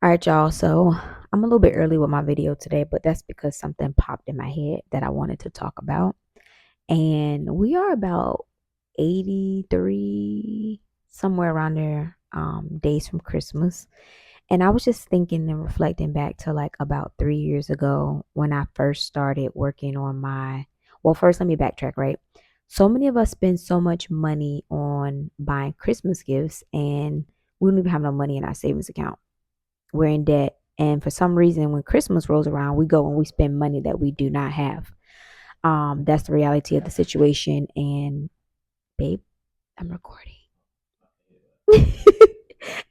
All right, y'all. So I'm a little bit early with my video today, but that's because something popped in my head that I wanted to talk about. And we are about 83, somewhere around there, days from Christmas. And I was just thinking and reflecting back to like about 3 years ago when I first started working on well, first, let me backtrack, right? So many of us spend so much money on buying Christmas gifts, and we don't even have no money in our savings account. We're in debt. And for some reason, when Christmas rolls around, we go and we spend money that we do not have. That's the reality of the situation. And babe, I'm recording.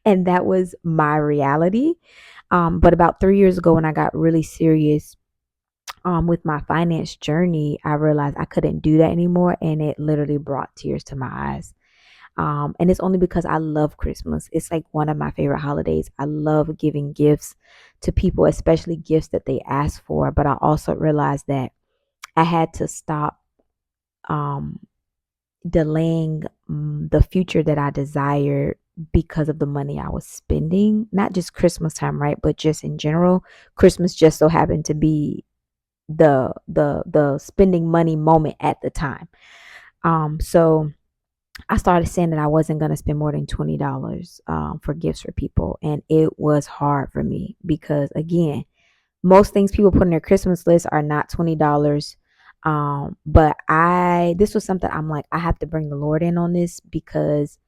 And that was my reality. But about 3 years ago, when I got really serious with my finance journey, I realized I couldn't do that anymore. And it literally brought tears to my eyes. And it's only because I love Christmas. It's like one of my favorite holidays. I love giving gifts to people, especially gifts that they ask for. But I also realized that I had to stop um, delaying the future that I desired because of the money I was spending. Not just Christmas time, right? But just in general. Christmas just so happened to be the spending money moment at the time. So I started saying that I wasn't going to spend more than $20 for gifts for people. And it was hard for me because, again, most things people put on their Christmas list are not $20. But this was something I'm like, I have to bring the Lord in on this because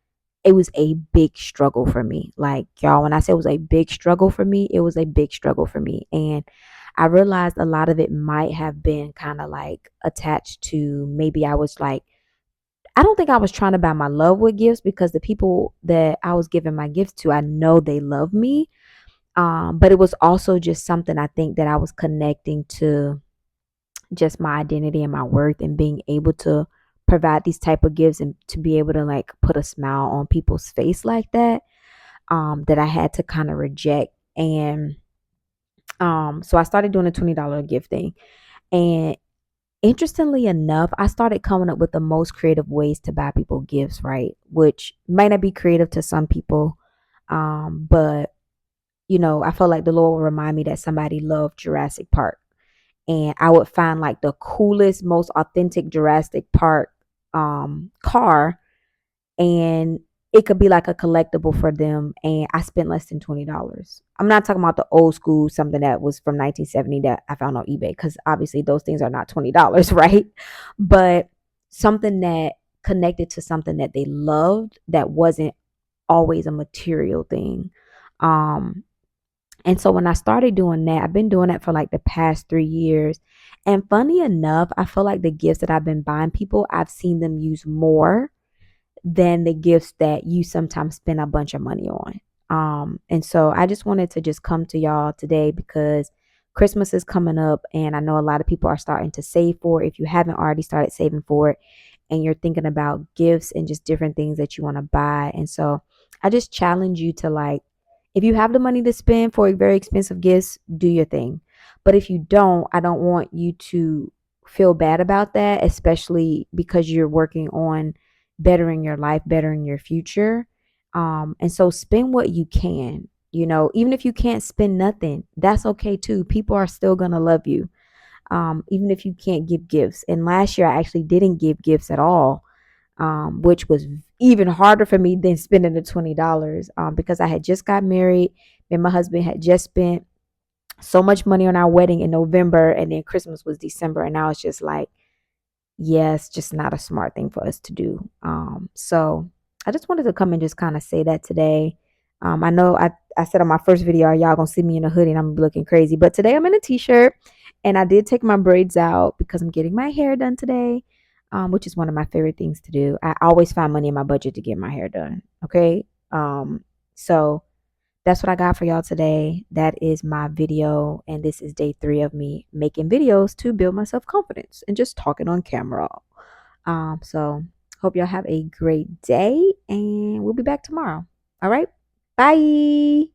it was a big struggle for me. Like, y'all, when I say it was a big struggle for me, it was a big struggle for me. And I realized a lot of it might have been kind of like attached to maybe I don't think I was trying to buy my love with gifts because the people that I was giving my gifts to, I know they love me. But it was also just something I think that I was connecting to just my identity and my worth and being able to provide these type of gifts and to be able to like put a smile on people's face like that. That I had to kind of reject. And so I started doing a $20 gift thing. And interestingly enough, I started coming up with the most creative ways to buy people gifts, right? Which might not be creative to some people. But I felt like the Lord would remind me that somebody loved Jurassic Park. And I would find like the coolest, most authentic Jurassic Park car, and it could be like a collectible for them. And I spent less than $20. I'm not talking about the old school, something that was from 1970 that I found on eBay, because obviously those things are not $20, right? But something that connected to something that they loved that wasn't always a material thing. Um, and so when I started doing that, I've been doing that for like the past 3 years. And funny enough, I feel like the gifts that I've been buying people, I've seen them use more than the gifts that you sometimes spend a bunch of money on. And so I just wanted to just come to y'all today because Christmas is coming up and I know a lot of people are starting to save for it. If you haven't already started saving for it and you're thinking about gifts and just different things that you want to buy. And so I just challenge you to like, if you have the money to spend for very expensive gifts, do your thing. But if you don't, I don't want you to feel bad about that, especially because you're working on bettering your life, bettering your future. And so spend what you can, even if you can't spend nothing, that's okay too. People are still going to love you. Even if you can't give gifts. And last year I actually didn't give gifts at all, which was even harder for me than spending the $20, because I had just got married and my husband had just spent so much money on our wedding in November, and then Christmas was December, and now it's just like, yes, just not a smart thing for us to do. So I just wanted to come and just kind of say that today. I know I said on my first video, y'all gonna see me in a hoodie and I'm looking crazy, but today I'm in a t-shirt and I did take my braids out because I'm getting my hair done today, which is one of my favorite things to do. I always find money in my budget to get my hair done. Okay. So that's what I got for y'all today. That is my video. And this is day 3 of me making videos to build my self-confidence and just talking on camera. So hope y'all have a great day and we'll be back tomorrow. All right. Bye.